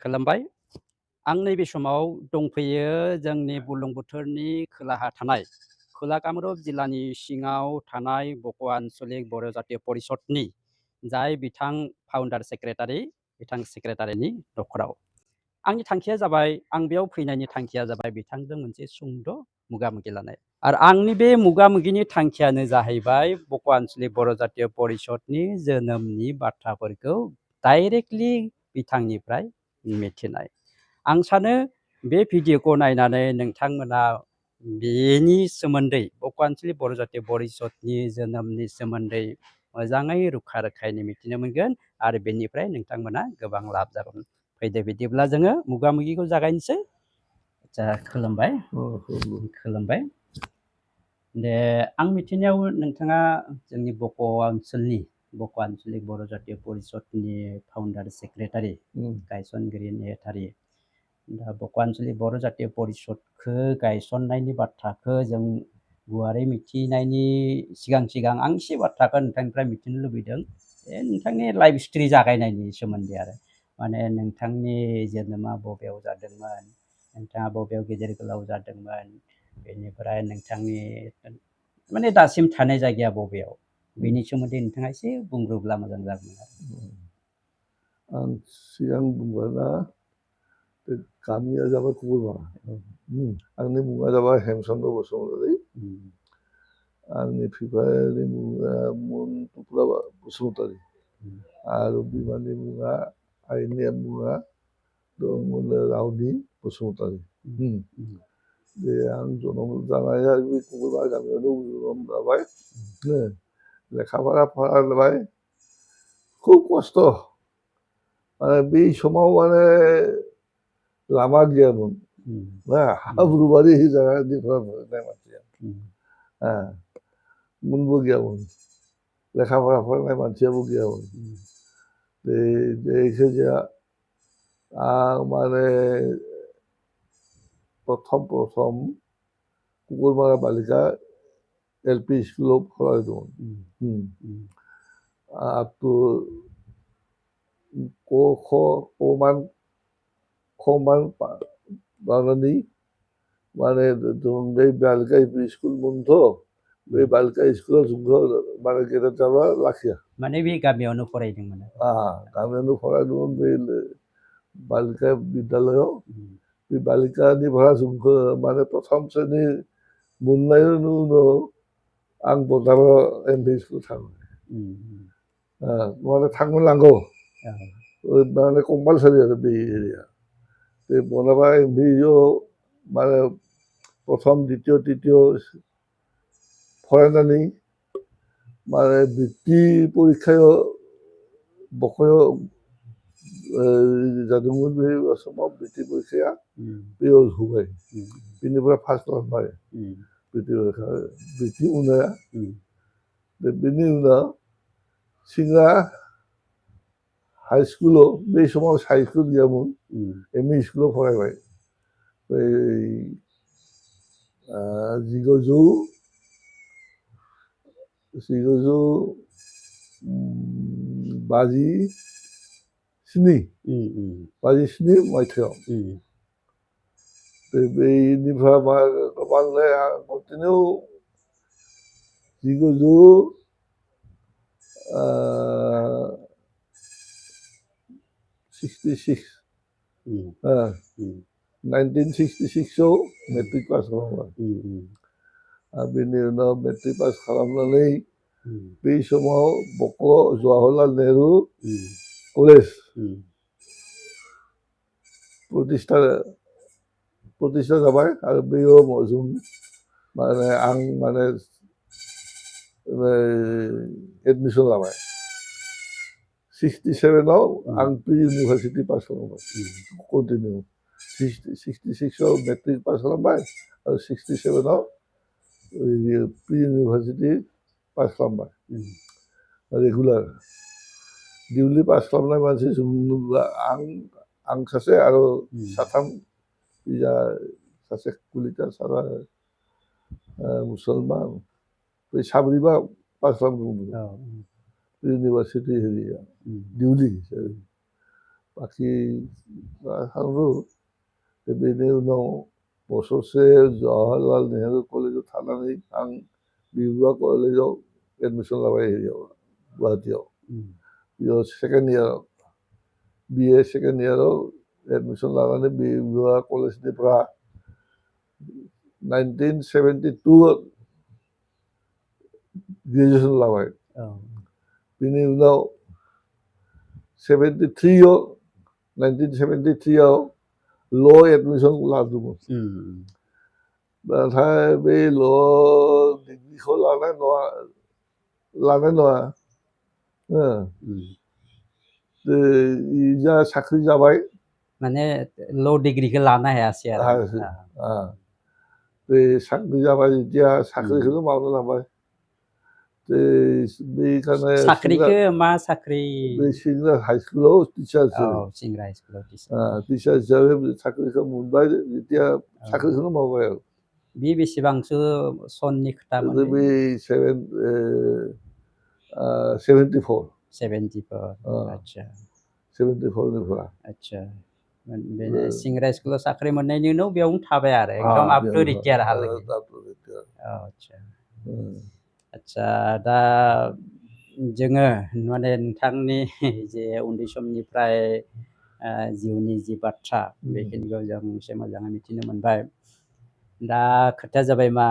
खुलुमबाय आं नैबे समाव दंफैयो जोंनि बुरलुंबुथुरनि खोलाहा थानाय खोला कामरुप जिल्लानि सिङाव थानाय बक' आन्चलिक बर' जातीय परिषदनि जाय बिथां फाउन्डार सेक्रेटारि बिथां सेक्रेटारिनि न'खराव आंनि थांखिया जाबाय आं बेयाव फैनायनि थांखिया जाबाय बिथांजों मोनसे सुंद' मोगा-मोगि लानाय आरो आंनि बे मोगा-मोगिनि थांखियानो जाहैबाय बक' आन्चलिक बर' जातीय परिषदनि जोनोमनि बाथ्राफोरखौ डाइरेक्टलि बिथांनिफ्राय मिथिनाय आं सानो बे भिडिअखौ नायनानै नोंथांमोना बेनि सोमोन्दै बक' आन्चलिक बर' जातीय परिषदनि जोनोमनि सोमोन्दै मोजाङै रोखा-रोखायै मिथिनो मोनगोन आरो बेनिफ्राय नोंथांमोना गोबां लाब जागोन फैदो बिदिब्ला जोङो मोगा-मोगिखौ जागायनोसै आच्चा खुलुमबाय खुलुमबाय दे आं मिथिनायाव नोंथाङा जोंनि बक' आन्चलिक बर' जातीय परिषदनि फाउन्डार सेक्रेटारि गायसनगिरि नेहाथारि दा बक' आन्चलिक बर' जातीय परिषदखौ गायसननायनि बाथ्राखौ जों गुवारै मिथिनायनि सिगां आं एसे बाथ्राखौ नोंथांनिफ्राय मिथिनो लुबैदों नोंथांनि लाइफ हिस्ट्रि जागायनायनि सोमोन्दै आरो माने नोंथांनि जोनोमा बबेयाव जादोंमोन नोंथाङा बबेयाव गेदेर गोलाव जादोंमोन बेनिफ्राय नोंथांनि माने दासिम थानाय जायगाया बबेयाव बेनि सोमोन्दै नोंथाङा एसे बुंग्रोब्ला मोजां जागौमोन आं सिगां बुंबायना गामिया जाबाय कुकुरमारा आंनि मुङा जाबाय हेमचन्द्र बसुमतारी आंनि बिफानि मुङा मन्टुप्रा बसुमतारी आरो बिमानि मुङा आइनि मुङा दंमोन रावनि बसुमतारी बे आं जोनोम जानाया बे कुकुरमारा गामियावनो जोनोम जाबाय लेखा-फरा फरायबाय खुब खस्थ' माने बे समाव माने लामा गैयामोन ना हाब्रुबारि जायगानिफ्राय फैनाय मानसिया मोनबो गैयामोन लेखा-फरा फरायनाय मानसियाबो गैयामोन जायखिजाया आं माने प्रथम कुकुरमारा बालिका LP स्कुलाव फरायदोंमोन up to ख'-मान लानानै माने बे बालिका LP स्कुल मोनथ' बे बालिका स्कुलाव जोंखौ माने गेदेर जाबा लाखिया माने बे गामियावनो फरायदोंमोन गामियावनो फरायदोंमोन बे बालिका बिद्यालयाव बे बालिकानिफ्राय जोंखौ माने प्रथम श्रेणी मोननायनि उनाव आं बरदाराव MP स्कुल थाङो माने थांनो माने कम्पालसारि आरो बे एरिया बे बरदारा MPआव माने प्रथम द्वितीय तृतीय फरायनानै माने बृत्ति परीक्षायाव बक'याव जादोंमोन बे समाव बृत्ति परीक्षाया बेयाव होबाय बेनिफ्राय पास खालामबाय बृत्ति उनाया बेनि उनाव सिंगा हाई स्कुलाव बे समाव साइस्कुल गैयामोन ME स्कुलाव फरायबाय बै 1957 मायथाइयाव बेनिफ्राय गोबांलाय कन्टिनिउ 1966 आव मेट्रिक पास खालामबाय आरो बेनि उनाव मेट्रिक पास खालामनानै बे समाव बक' जवाहरलाल नेहरु कलेज प्रतिष्ठा जाबाय आरो बेयाव जों माने आं माने एडमिसन लाबाय 67 आव आं प्रि इउनिभार्सिटि पास खालामबाय कन्टिनिउ 66 आव मेट्रिक पास खालामबाय आरो 67 आव प्रि इउनिभार्सिटि पास खालामबाय रेगुलार डिउलि पास खालामनाय मानसि आं सासे आरो साथाम सासे कुलिटार सारा मुसलमान बे साब्रैबा पास खालामदोंमोन इउनिभार्सिटि एरिया डिउलि बाखि थांरो बेनि उनाव बोसोरसे जवाहरलाल नेहरू कलेजाव थानानै आं बिबुआ कलेजाव एडमिसन लाबाय गुवाहाटीयाव बेयाव सेकेन्ड इयाराव BA सेकेन्ड इयाराव एडमिसन लानानै बिबुआ कलेजनिफ्राय 1972 ग्रेजुएसन लाबाय बेनि उनाव 1973 आव ल' एडमिसन लादोंमोन नाथाय बे ल' डिग्रिखौ लानाय नङा जा साख्रि जाबाय माने ल' डिग्रीखौ लानो हायासै आरो बे साख्रि जाबाय जेथिया साख्रिखौनो मावनो लाबाय बेखायनो साख्रिखौ मा साख्रि बे सिंग्रा हाइ स्कुलाव टिचार सिंग्रा हाइ स्कुलाव टिचार हिसाबै साख्रिखौ मोनबाय जेथिया साख्रिखौनो मावबाय आरो बे बेसेबांसो सननि खोथामोन बे 74 आच्छा 74 निफ्राय आच्छा बे सिंग्रा स्कुलाव साख्रि मोननायनि उनाव बेयावनो थाबाय आरो एकदम आप टु रिटायार हालागै आच्छा आच्छा दा जोङो माने नोंथांनि जे उन्दै समनिफ्राय जिउनि जि बाथ्रा बेखिनिखौ जों एसे मोजाङै मिथिनो मोनबाय दा खोथाया जाबाय मा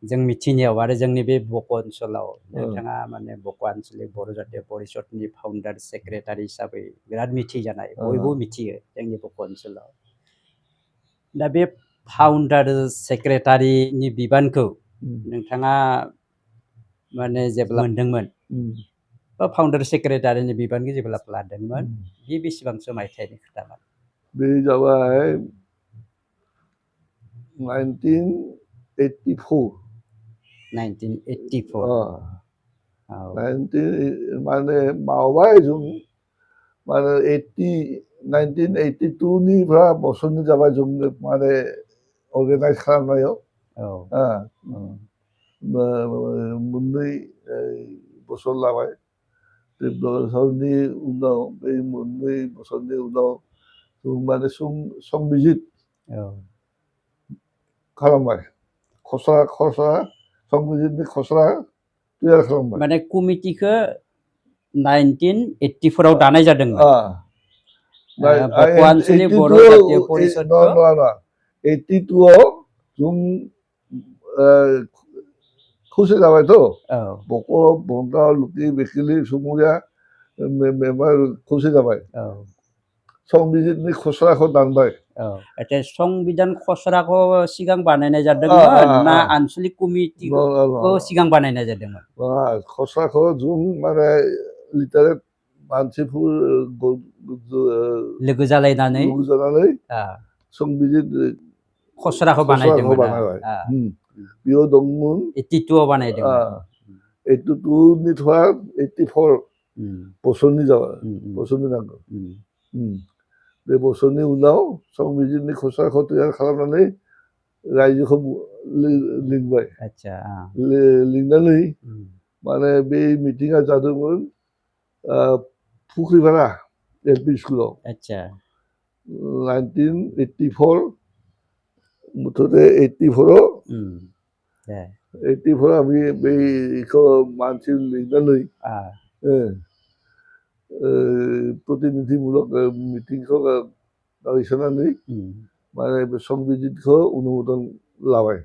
जों मिथिनायाव आरो जोंनि बे बक' ओनसोलाव नोंथाङा माने बक' आन्चलिक बर' जातीय परिषदनि फाउन्डार सेक्रेटारि हिसाबै बिराद मिथिजानाय बयबो मिथियो जोंनि बक' ओनसोलाव दा बे फाउन्डार सेक्रेटारिनि बिबानखौ नोंथाङा माने जेब्ला मोनदोंमोन बा फाउन्डार सेक्रेटारिनि बिबानखौ जेब्ला लादोंमोन बे बेसेबांसो मायथाइनि खोथामोन बे जाबाय 1984 माने मावबाय जों माने 1982 निफ्राय बोसोरनि जाबाय जों माने अर्गानाइज खालामनायाव मोननै बोसोर लाबाय बे बोसोरनि उनाव बे मोननै बोसोरनि उनाव जों माने संबिजित खालामबाय खसरा संबिजितनि खसरा तैयार खालामबाय माने कमिटिखौ 1984 आव दानाय जादोंमोन बक' आन्चलिक बर' जातीय परिषदखौ 82 आव जों खौसे जाबायथ' बक' बंगा लुकि बेखिलि सुमुरिया मेम्बार खौसे जाबाय संबिजितनि खसराखौ दानबाय संबिधान खसराखौ सिगां बानायनाय जादोंमोन ना आन्चलिक कमिटिखौ सिगां बानायनाय जादोंमोन खसराखौ जों माने लिटारेट मानसिफोर लोगो जालायनानै संबिजित खसराखौ बानायदोंमोन बेयाव दंमोन 82 आव बानायदोंमोन 82 निफ्राय 84 बोसोरनि जाबाय बोसोरनि नांगौ बे बोसोरनि उनाव संबिजितनि खसराखौ तैयार खालामनानै रायजोखौ लिंबाय लिंनानै माने बे मिटिङा जादोंमोन फुख्रिपारा LP स्कुलाव 1984 मुथते 84 আমি बेखौ मानसि लिंनानै प्रतिनिधिमूलक मिटिंखौ गायसननानै माने बे संबिजितखौ अनुमोदन लाबाय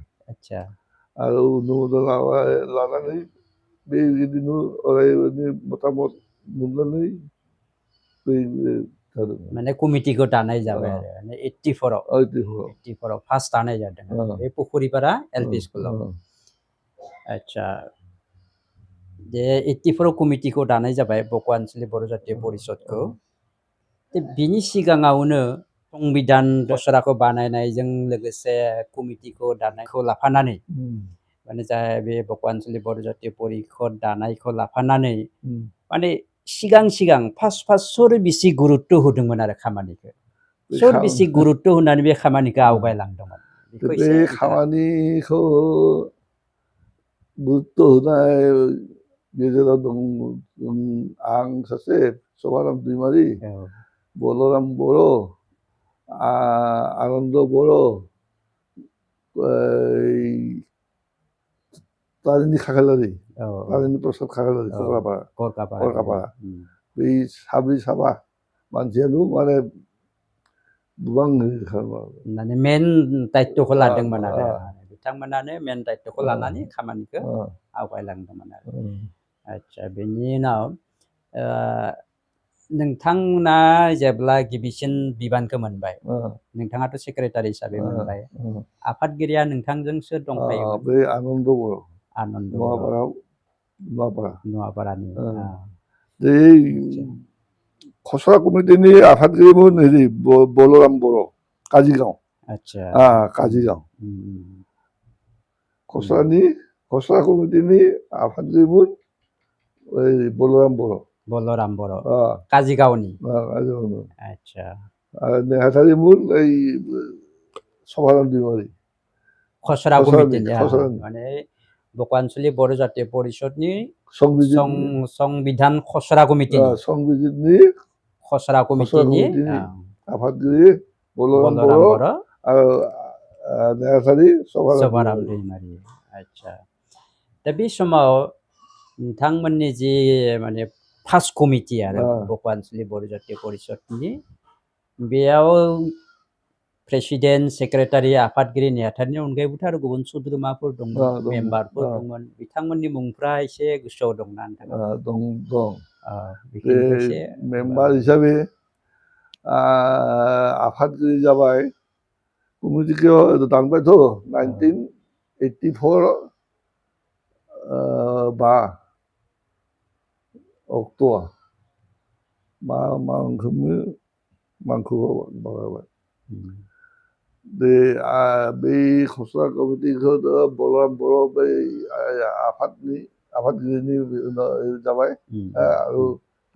आरो अनुमोदन लानानै बेबायदिनो अरायनि मतामत मोननानै माने कमिटिखौ दानाय जाबाय आरो 84 आव फार्स्ट दानाय जादों बे पुखुरिपारा LP स्कुलाव आच्छा जे 84 कमिटिखौ दानाय जाबाय बक' आन्चलिक बर' जातीय परिषदखौ बिनि सिगाङावनो संबिधान खसराखौ बानायनायजों लोगोसे कमिटिखौ दानायखौ लाफानानै माने जाय बे बक' आन्चलिक बर' जातीय परिषद दानायखौ लाफानानै माने सिगां फार्स्ट सोर बेसि गुरुत्त होदोंमोन आरो खामानिखौ सोर बेसि गुरुत्त होनानै बे खामानिखौ आवगायलांदोंमोन बे खामानिखौ गुरुत्त होनाय गेजेराव दं आं सासे सभाराम दैमारि বলরাম বড়ো, আনন্দ বড়ো, এই তারিণী খাখালারি, তারিণী প্রসাদ খাখালারি, করকাপাড়া बै साब्रै साबा मानसियानो माने गोबां माने मेन दायित्वखौ लादोंमोन आरो बिथांमोनानो मेन दायित्वखौ लानानै खामानिखौ आवगायलांदोंमोन आरो आदसा बेनि उनाव नोंथांमोना जेब्ला गिबिसिन बिबानखौ मोनबाय नोंथाङाथ' सेक्रेटारि हिसाबै मोनबाय आफादगिरिया नोंथांजोंसो दंफायोमोन बै आनन्द बर' नवापारानि बै खसरा कमिटिनि आफादगिरिमोन हेरि बलराम बर' काजिगाव काजिगाव खसरा कमिटिनि आफादगिरिमोन बलराम बर' काजिगावनि आदसा नेहाथारिमोन ओइ सभाराम दैमारि खसरा कमिटिनि माने बक' आनसलिक बर' जातीय परिषदनि संबिधान खसरा कमिटिनि खसरा कमिटिनि आफादगिरि बलराम बर' आरो नेहाथारि सभाराम दैमारि आदसा दा बे समाव नोंथांमोननि जि माने फार्स्ट कमिटि आरो बक' आनसलिक बर' जातीय परिषदनि बेयाव प्रेसिडेन्ट सेक्रेटारि आफादगिरि नेहाथारिनि अनगायैबोथ' आरो गुबुन सोद्रोमाफोर दंमोन मेम्बारफोर दंमोन बिथांमोननि मुंफ्रा एसे गोसोआव दंना नोंथाङा दं बेखिनिखौ एसे मेम्बार हिसाबै आफादगिरि जाबाय कमिटिखौ दानबायथ' 1984 बा अक्ट'आ मांखौ माबाबाय बै खसरा कमिटिखौ बलराम बर' बै आफादगिरिनि जाबाय आरो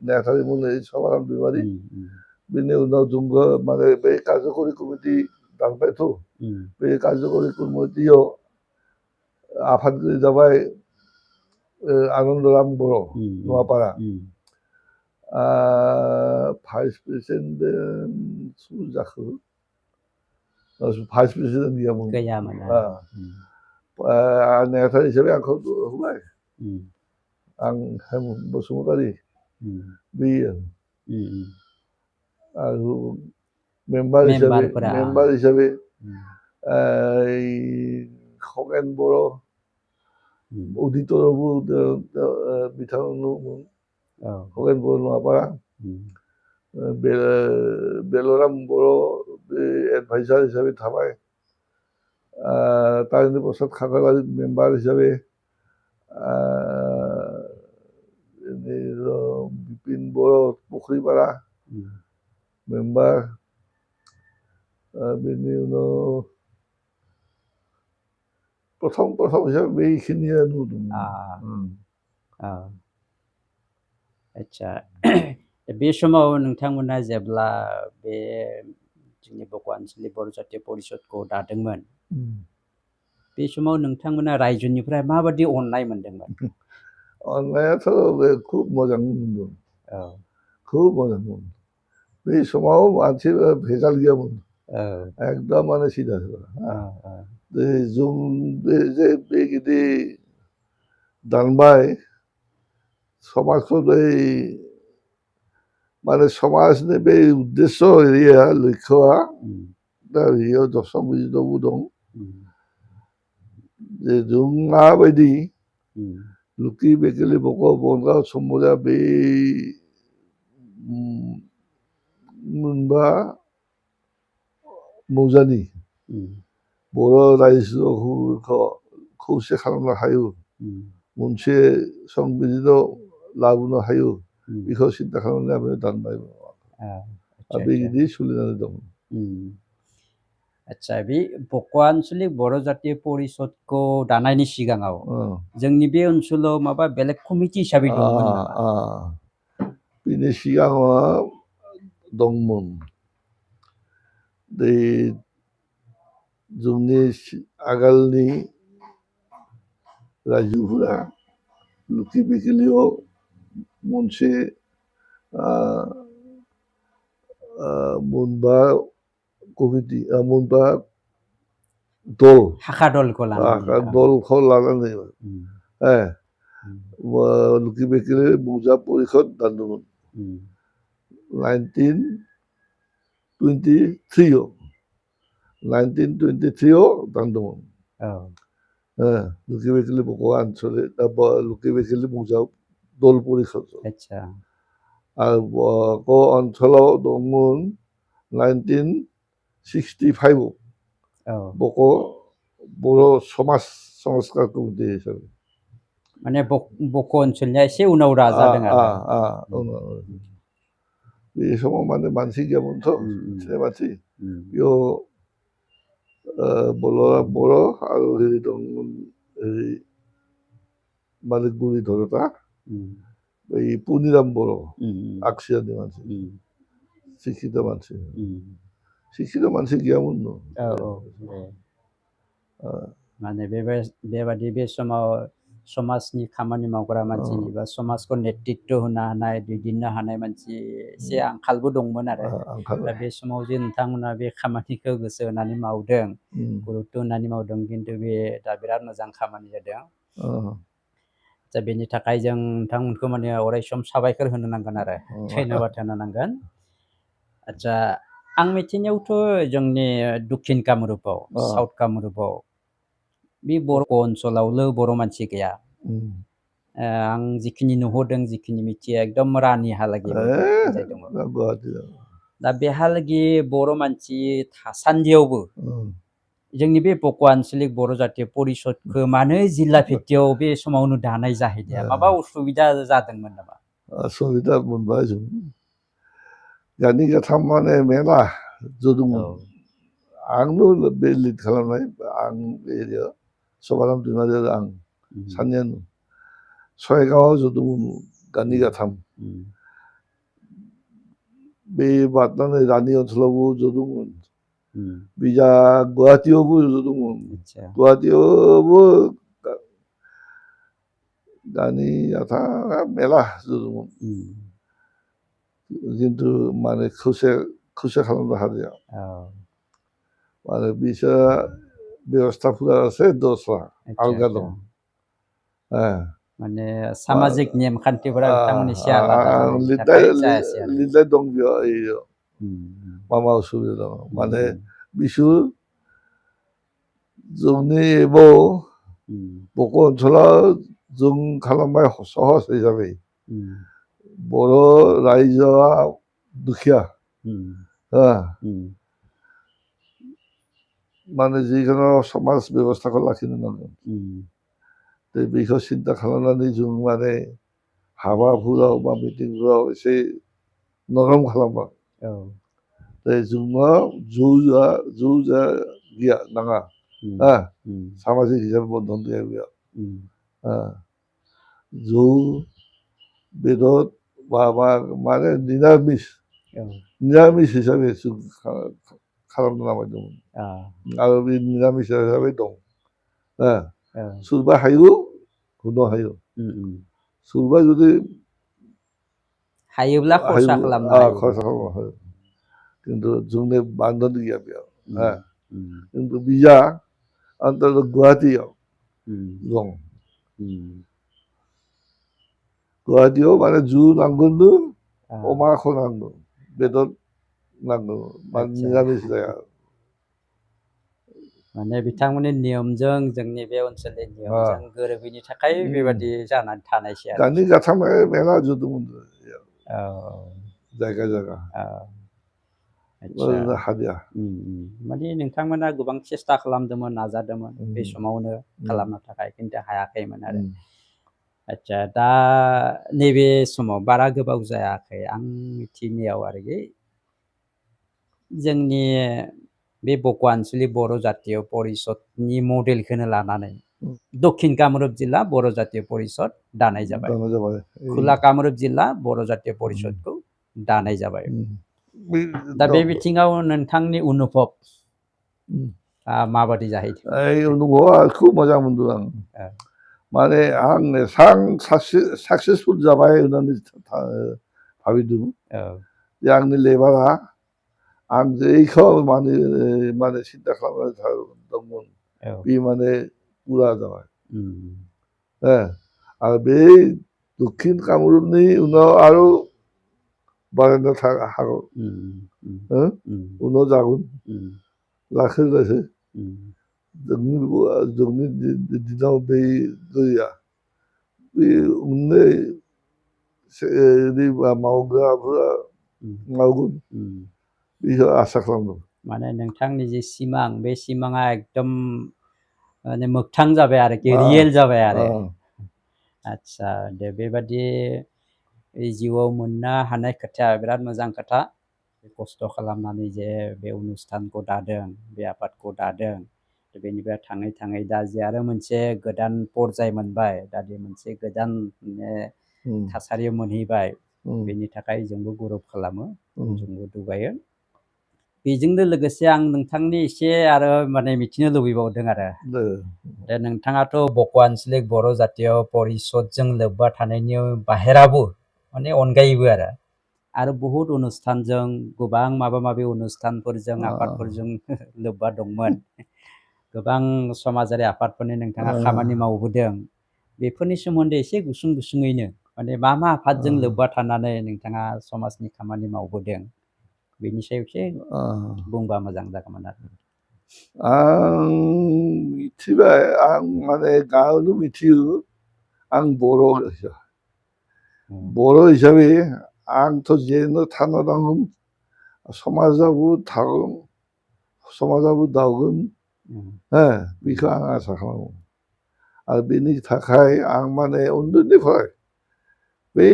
नेहाथारिमोन सभाराम दैमारि बेनि उनाव जोंबो माने बै कार्यकरि कमिटि दानबायथ' बे कार्यकरि कमिटियाव आफादगिरि जाबाय आनन्दराम बर' नवापारा भाइस प्रेसिडेन्ट जाखो भाइस प्रेसिडेन्ट गैयामोन नेहाथारि हिसाबै आंखौ होबाय आं हेम बसुमतारी बे आरो मेम्बार हिसाबै खगेन बर' अडिटरबो बिथांमोन खगेन बर' नवापारा बेलराम बर' एडभाइजार हिसाबै थाबाय तारिणी प्रसाद खाखालारि मेम्बार हिसाबै बिपिन बर' पुख्रिपारा मेम्बार बेनि उनाव प्रथम हिसाबै बेखिनियानो दं आदसा बे समाव नोंथांमोना जेब्ला बे जोंनि बक' आनसलिक बर' जातीय परिषदखौ दादोंमोन बे समाव नोंथांमोना रायजोनिफ्राय माबायदि अननाय मोनदोंमोन अननायाथ' खुब मोजां मोनदों खुब मोजां मोनदों बे समाव मानसि भेजाल गैयामोन एकदमानो सिदा जों बेगिदि दानबाय समाजखौ माने समाजनि बे उद्देश्य एरिया लक्ष्यआ दा बेयाव दर्शन बुजिदबो दं जे जों माबायदि लुखि बेकेलि बक' बनगाव समबुरा बे मोनबा मौजानि बर' रायजोखौ खौसे खालामनो हायो मोनसे संबिजित लाबोनो हायो बेखौ सिन्था खालामनाया दानबाय बेबायदि सोलिनानै दं आदसा बे बक' आनसलिक बर' जातीय परिषदखौ दानायनि सिगाङाव जोंनि बे ओनसोलाव माबा बेलेग कमिटि हिसाबै दंमोन नामा बेनि सिगाङाव दंमोन जोंनि आगोलनि रायजोफोरा लुखि बेकेलियाव मोनसे Moonba committee, Moonba dol, Hakadolखौ लानानै दलखौ लानानै लुखि बेकिले मौजा परिषद दादोंमोन 1923 दादोंमोन लुखि बेकिले बक' आनसलिक लुखि बेकिले मौजा दल परिषद आरो बक' ओनसोलाव दंमोन 1965 बक' बर' समाज संस्कार कमिटि हिसाबै माने बक' ओनसोलनिया एसे उनाव जादों आरो बे समाव माने मानसि गैयामोनथ' मिथिनाय मानसि बेयाव बर' आरो हेरि दंमोन हेरि मालिकगुरि धरता बै पुनिराम बर' आगसियानि मानसि शिक्षित मानसि गैयामोन माने बेबादि बे समाव समाजनि खामानि मावग्रा मानसि बा समाजखौ नेतृत्व होनो हानाय दैदेननो हानाय मानसि एसे आंखालबो दंमोन आरो दा बे समाव जे नोंथांमोना बे खामानिखौ गोसो होनानै मावदों गुरुत्व होनानै मावदों खिन्थु बे दा बिराद मोजां खामानि जादों दा बेनि थाखाय जों नोंथांमोनखौ माने अरायसम साबायखर होनो नांगोन आरो धन्यबाद होनो नांगोन आच्छा आं मिथिनायावथ' जोंनि दक्षिण कामरुपाव साउथ कामरुपाव बे बर' ओनसोलावल' बर' मानसि गैया आं जिखिनि नुहरदों जिखिनि मिथियो एकदम रानिहालागै दङ दा बेहालागै बर' मानसि थासान्दियावबो जोंनि बे बक' आनसलिक बर' जातीय परिषदखौ मानो जिल्ला भित्तियाव बे समावनो दानाय जाहैदिया माबा उसुबिदा जादोंमोन नामा असुबिदा मोनबाय जों गानि गाथाम माने मेला जदोंमोन आंनो बे लिड खालामनाय आं एरियायाव सभाराम दैमारि आं सानैयानो सयगावआव जदोंमोन गानि गाथाम बे बारनानै रानि ओनसोलावबो जदोंमोन बिजा गुवाहाटीयावबो जदोंमोन गुवाहाटीयावबो गानि गाथा मेला जदोंमोन खिन्थु माने खौसे खालामनो हादिया माने बिसोर बेबस्थाफोरा एसे दस्रा आलगा दं माने सामाजिक नेमखान्थिफोरा बिथांमोननि एसे आलादा जानायनि थाखाय जायासै आरो लिरनाय दं बेयाव मामा उसुबिदा दं माने बिसोर जोंनि बक' ओनसोलाव जों खालामबाय सहज हिसाबै बर' रायजोआ दुखिया माने जिखुनु समाज बेबस्थाखौ लाखिनो नांगोन बेखौ सिन्था खालामनानै जों माने हाबाफोराव बा मिटिंफोराव एसे नरम खालामबाय जोंनाव जौजा गैया नाङा सामाजिक हिसाबै बन्धन गैया बेयाव जौ बेदर माने निरामिस हिसाबै खालामनो नामायदोंमोन आरो बे निरामिस हिसाबै दं सोरबा हायो होनो हायो सोरबा जुदि हायोब्ला खरसा खालामनो हायो खिन्थु जोंनि बान्धन गैया बेयाव खिन्थु बिजा आन्दार गुवाहाटीयाव दं गुवाहाटीयाव माने जौ नांगोननो अमाखौ नांगौ बेदर नांगौ माने निरामिस जाया माने बिथांमोननि नियमजों जोंनि बे ओनसोलनि नियमजों गोरोबैनि थाखाय बेबादि जानानै थानायसै आरो गानि गाथाम मेला जदोंमोन जायगा हादिया माने नोंथांमोना गोबां सेस्था खालामदोंमोन नाजादोंमोन बे समावनो खालामनो थाखाय खिन्थु हायाखैमोन आरो आच्छा दा नैबे समाव बारा गोबाव जायाखै आं मिथिनायाव आरोखि जोंनि बे बक' आनसलिक बर' जातीय परिषदनि मडेलखौनो लानानै दक्षिण कामरुप जिल्ला बर' जातीय परिषद दानाय जाबाय खोला कामरुप जिल्ला बर' जातीय परिषदखौ दानाय जाबाय दा बे बिथिङाव नोंथांनि अनुभब माबादि जाहैदों अनुभबआ खुब मोजां मोनदों आं माने आं साक्सेसफुल जाबाय होननानै भाबिदोंमोन जे आंनि लेबारा आं जेखौ माने सिन्था खालामनानै थादोंमोन बे माने पुरा जाबाय आरो बे दक्षिण कामरुपनि उनाव आरो बारायनो हागौ उनाव जागोन लासै लासै जोंनि दिनाव बे गैया बे उन्दै मावग्राफोरा मावगोन बेखौ आसा खालामदों माने नोंथांनि जे सिमां बे सिमाङा एकदम माने मोगथां जाबाय आरोखि रियेल जाबाय आरो आच्छा दे बेबादि जिउआव मोननो हानाय खोथाया बिराद मोजां खोथा खस्थ' खालामनानै जे बे अनुष्ठानखौ दादों बे आफादखौ दादों बेनिफ्राय थाङै थाङै दा जे आरो मोनसे गोदान पर्याय मोनबाय दा बे मोनसे गोदान थासारियाव मोनहैबाय बेनि थाखाय जोंबो गौरब खालामो जोंबो दुगायो बेजोंनो लोगोसे आं नोंथांनि एसे आरो माने मिथिनो लुबैबावदों आरो दा नोंथाङाथ' बक' आन्चलिक बर' जातीय परिषदजों लोब्बा थानायनि बाहेराबो माने अनगायैबो आरो बहुत अनुष्ठानजों गोबां माबा माबि अनुष्ठानफोरजों आफादफोरजों लोब्बा दंमोन गोबां समाजारि आफादफोरनि नोंथाङा खामानि मावबोदों बेफोरनि सोमोन्दै एसे गुसुं गुसुङैनो माने मा आफादजों लोब्बा थानानै नोंथाङा समाजनि खामानि मावबोदों बेनि सायाव एसे बुंबा मोजां जागौमोन आरो आं मिथिबाय आं माने गावनो मिथियो आं बर' हिसाबै आंथ' जेनो थानो नांगोन समाजावबो थागोन समाजाबो दावगोन बेखौ आं आसा खालामो आरो बेनि थाखाय आं माने उन्दैनिफ्राय बै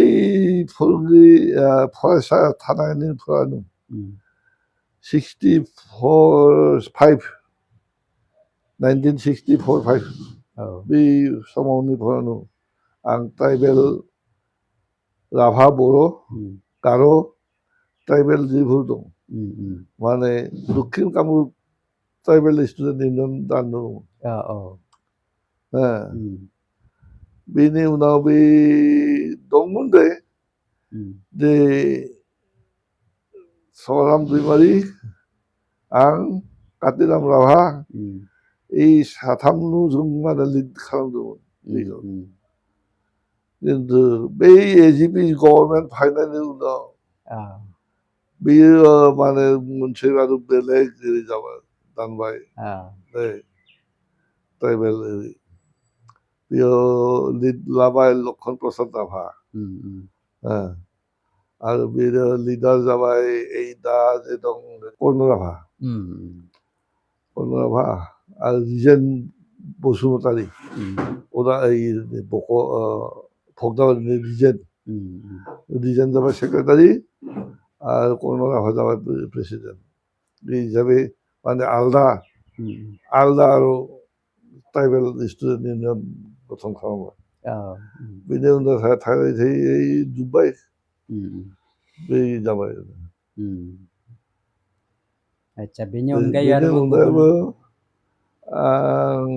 फरायसा थानायनिफ्रायनो 1964-5 बे समावनिफ्रायनो आं ट्राइबेल राभा बर' गार' ट्राइबेल जिफोर दं माने दक्षिण कामरुप ट्राइबेल स्टुडेन्ट इउनियन दानो बेनि उनाव बे दंमोन दे सराम दैमारि आं कातिराम राभा এই साथामनो जों माने लिड खालामदोंमोन बेखौ खिन्थु बै एजिपि गभर्नमेन्ट फायनायनि उनाव बेयो माने मोनसे आरो बेलेग जाबाय दानबाय ट्राइबेल बेयाव लिड लाबाय लक्षन प्रसाद राभा आरो बेयो लिडार जाबाय এই दा जे दं कर्ण राभा आरो रिजेन बसुमतारी भगदाबारिनि रिजेन जाबाय सेक्रेटारि आरो कर्ण राभा जाबाय प्रेसिडेन्ट बे हिसाबै माने आलदा आरो ट्राइबेल स्टुडेन्ट इउनियन गठन खालामबाय बेनि उनाव थायै थायै जोब्बाय बे जाबाय आच्छा बेनि अनगायैबो आं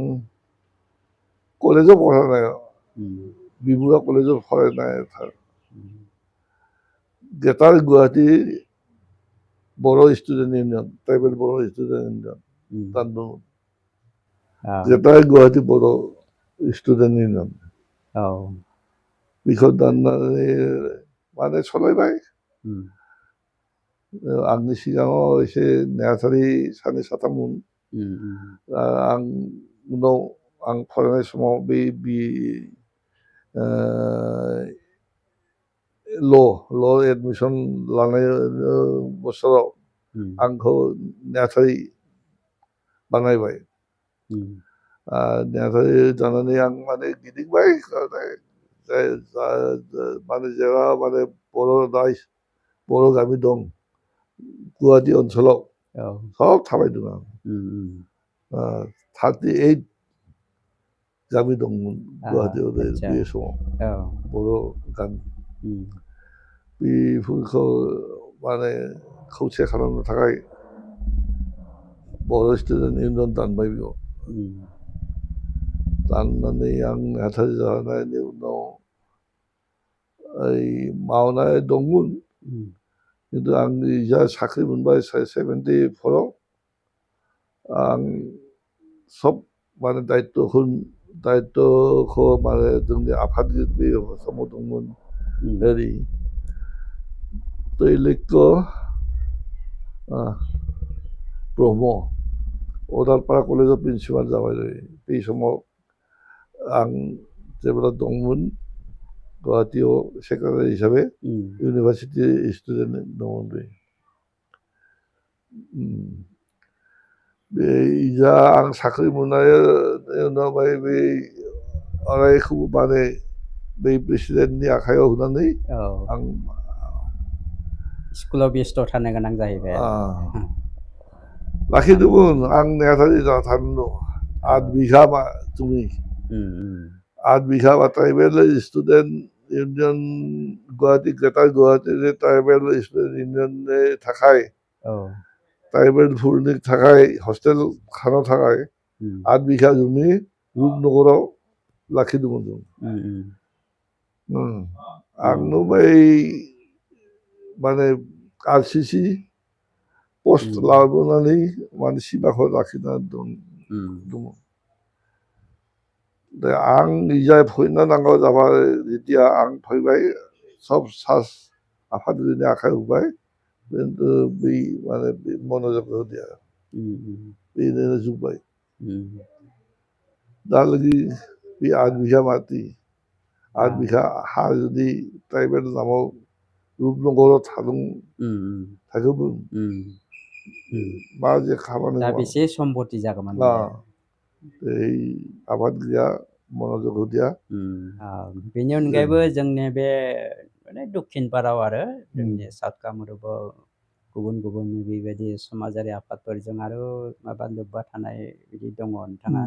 कलेजाव फरायनायाव बिमुरा कलेजाव फरायनाय गेटार गुवाहाटि बर' स्टुडेन्ट इउनियन ट्राइबेल बर' स्टुडेन्ट इउनियन दानदोंमोन गेटार गुवाहाटि बर' स्टुडेन्ट इउनियन बेखौ दाननानै माने सलायबाय आंनि सिगाङाव एसे नेहाथारि सानै साथाममोन आं उनाव आं फरायनाय समाव बे ल' एडमिसन लानाय बोसोराव आंखौ नेहाथारि बानायबाय नेहाथारि जानानै आं माने गिदिंबाय माने जेराव माने बर' गामि दं गुवाहाटि ओनसोलाव सब थाबायदों आं 38 गामि दंमोन गुवाहाटियाव बे समाव बर' गामि बेफोरखौ माने खौसे खालामनो थाखाय बर' स्टुडेन्ट इउनियन दानबाय बेयाव दाननानै आं नेहाथारि जानायनि उनाव ओइ मावनाय दंमोन खिन्थु आं इजा साख्रि मोनबाय 74 आं सब माने दायित्वखौ माने जोंनि आफादगिरि बे समाव दंमोन ओरै दैलैक्य ब्रह्म अदालपारा कलेजाव प्रिन्सिपाल जाबाय बे समाव आं जेब्ला दंमोन गुवाहाटीयाव सेक्रेटारि हिसाबै इउनिभार्सिटि स्टुडेन्ट दंमोन बे इजा आं साख्रि मोननाय उनाव बे अरायखौबो माने बै प्रेसिडेन्टनि आखायाव होनानै आं स्कुलाव बेस्थ' थानो गोनां जाहैबाय लाखिदोंमोन आं नेहाथारि जाना थानो 8 बिघा जमी 8 बिघा tribal student union Guwahati greater Guwahati tribal student इउनियननि थाखाय ट्राइबेलफोरनि थाखाय हस्टेल खानो थाखाय 8 बिघा जमी रुपनगराव लाखिदोंमोन जों आंनो बै माने आरसिसि पस्ट लाबोनानै माने सिमाखौ लाखिनानै दंमोन आं इजा फैनो नांगौ जाबाय जेथिया आं फैबाय सब सास आफादगिरिनि आखाइ होबाय खिन्थु बै माने मन'जग होदिया बेनो जोब्बाय दालागि बे 8 बिघा माटि 8 बिघा हा जुदि ट्राइबेल नामाव रुपनगराव थागौमोन मा जे खामानि दा बेसे सम्पति जागौमोन आफादगिरिया मन'जग होदिया बेनि अनगायैबो जोंनि बे माने दक्षिणपाराव आरो जोंनि साउथ कामरुपाव गुबुन गुबुन बेबायदि समाजारि आफादफोरजों आरो माबा लोब्बा थानाय बिदि दङ नोंथाङा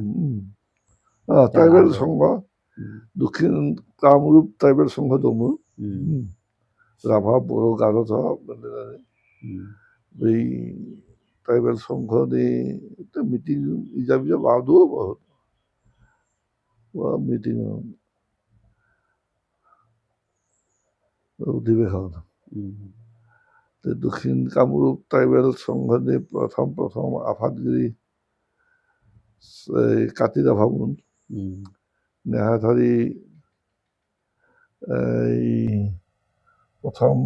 ट्राइबेल संघ दक्षिण कामरुप ट्राइबेल संघ दंमोन राभा बर' गार' बै ट्राइबेल संघनि मिटिं इजा बिजा मावदो मिटिं अधिवेशन दक्षिण कामरुप ट्राइबेल संघनि प्रथम आफादगिरि काति राभामोन नेहाथारि प्रथम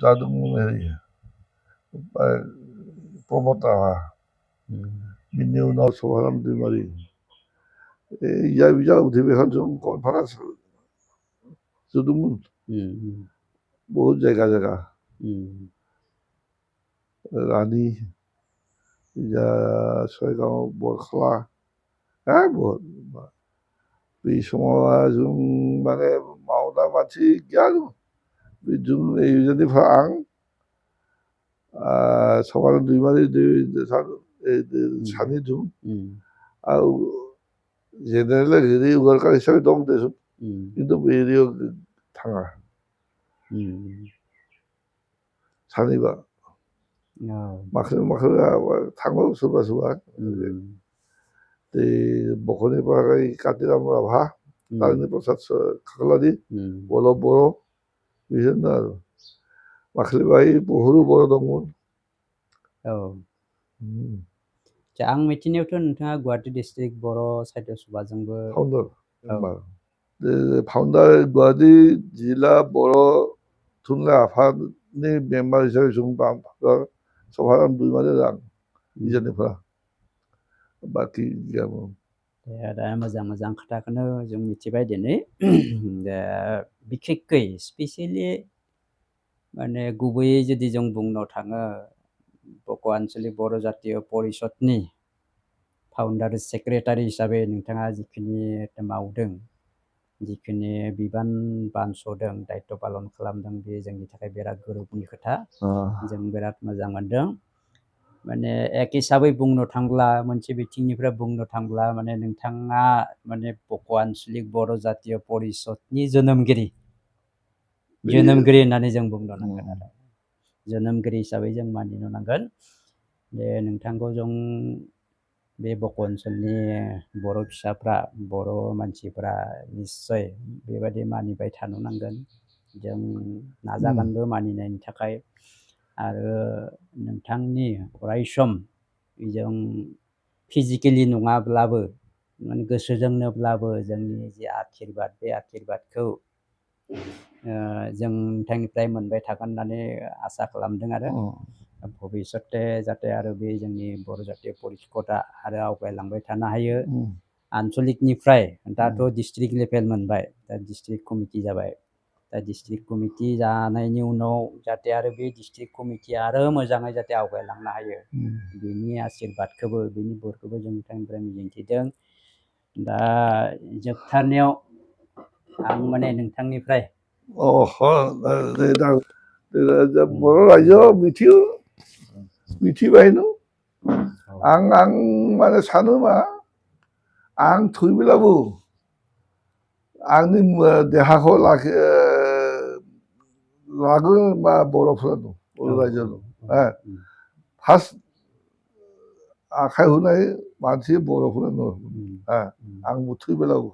जादोंमोन प्रमद राभा बिनि उनाव सभाराम दैमारि इजा बिजा अधिवेशन जों कनफारेन्स जदोंमोन बहुत जायगा रानी इजा सयगाव बरखला बहुत बे समाव जों माने मावना मानसि गैया जों इजानिफ्राय आं सभाराम दैमारि सानै दं आरो जेनेरेल हेरि वार्कार हिसाबै दं देसुन खिन्थु बेयाव थाङा सानैबा माखासे थाङो सोरबा सोरबा बख'निफ्राय कातिराम राभा तारिणी प्रसाद खाख्लारि बल्लभ बर' बिसोरनो आरो माखासे बाहाय बहुद बर' दंमोन आं मिथिनायावथ' नोंथाङा गुवाहाटी डिस्ट्रिक्ट बर' साहित्य सभाजोंबो फाउन्डार गुवाहाटी जिल्ला बर' थुनलाइ आफादनि मेम्बार हिसाबै जों सभाराम दैमारि आं इजानिफ्राय बाखि गैयामोन दा मोजां खोथाखौनो जों मिथिबाय दिनै बिखेककै स्पेसियेलि माने गुबैयै जुदि जों बुंनो थाङो बक' आन्चलिक बर' जातीय परिषदनि फाउन्डार सेक्रेटारि हिसाबै नोंथाङा जिखिनि मावदों जिखिनि बिबान बानस'दों दायित्व पालन खालामदों बे जोंनि थाखाय बिराद गौरबनि खोथा जों बिराद मोजां मोनदों माने एक हिसाबै बुंनो थांब्ला मोनसे बिथिंनिफ्राय बुंनो थांब्ला माने नोंथाङा माने बक' आन्चलिक बर' जातीय परिषदनि जोनोमगिरि होननानै जों बुंनो नांगोन आरो जोनोमगिरि हिसाबै जों मानिनो नांगोन जे नोंथांखौ जों बे बक' ओनसोलनि बर' फिसाफ्रा बर' मानसिफ्रा निस्सय बेबायदि मानिबाय थानो नांगोन जों नाजागोनबो मानिनायनि थाखाय आरो नोंथांनि अरायसम जों फिजिकेलि नङाब्लाबो माने गोसोजोंनोब्लाबो जोंनि जि आशीर्बाद बे आशीर्बादखौ जों नोंथांनिफ्राय मोनबाय थागोन होननानै आसा खालामदों आरो भबिष्यते जाहाथे आरो बे जोंनि बर' जातीय परिषदआ आरो आवगायलांबाय थानो हायो आनसलिकनिफ्राय दाथ' डिस्ट्रिक्ट लेभेल मोनबाय दा डिस्ट्रिक्ट कमिटि जाबाय दा डिस्ट्रिक्ट कमिटि जानायनि उनाव जाहाथे आरो बे डिस्ट्रिक्ट कमिटिया आरो मोजाङै जाहाथे आवगायलांनो हायो बिनि आशीर्बादखौबो बिनि बोरखौबो जों नोंथांनिफ्राय मिजिंथिदों दा जोबथारनायाव आं माने नोंथांनिफ्राय बर' रायजोआव मिथिबाय नों आं माने सानो मा आं थैब्लाबो आंनि देहाखौ लागोन मा बर'फ्रा दं बर' रायजोआव दं फार्स्ट आखाइ होनाय मानसि बर'फोरा दं आंबो थैब्लाबो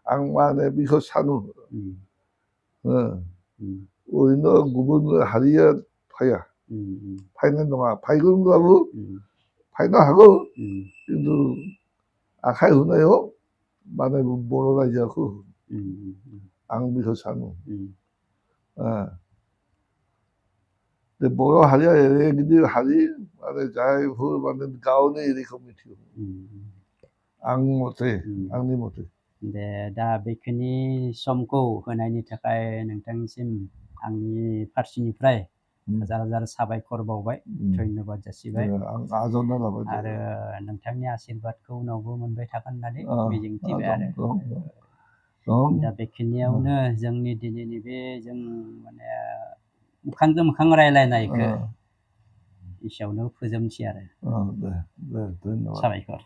आं माने बेखौ सानो ओरैनो गुबुन हारिया फैया फैनाय नङा फैगोनब्लाबो फैनो हागौ खिन्थु आखाइ होनायाव माने बर' रायजोखौ आं बेखौ सानो बर' हारिया ओरै गिदिर हारि माने जायफोर माने गावनि एरियाखौ मिथियो आंनि मथे दे दा बेखिनि समखौ होनायनि थाखाय नोंथांनिसिम आंनि फारसेनिफ्राय हाजार हाजार साबायखर बावबाय धन्यबाद जासिबाय आरो नोंथांनि आशीर्बादखौ उनावबो मोनबाय थागोन होननानै मिजिंथिबाय आरो दा बेखिनियावनो जोंनि दिनैनि बे जों माने मोखांजों मोखां रायलायनायखौ एसेयावनो फोजोबनोसै आरो दे धन्यबाद साबायखर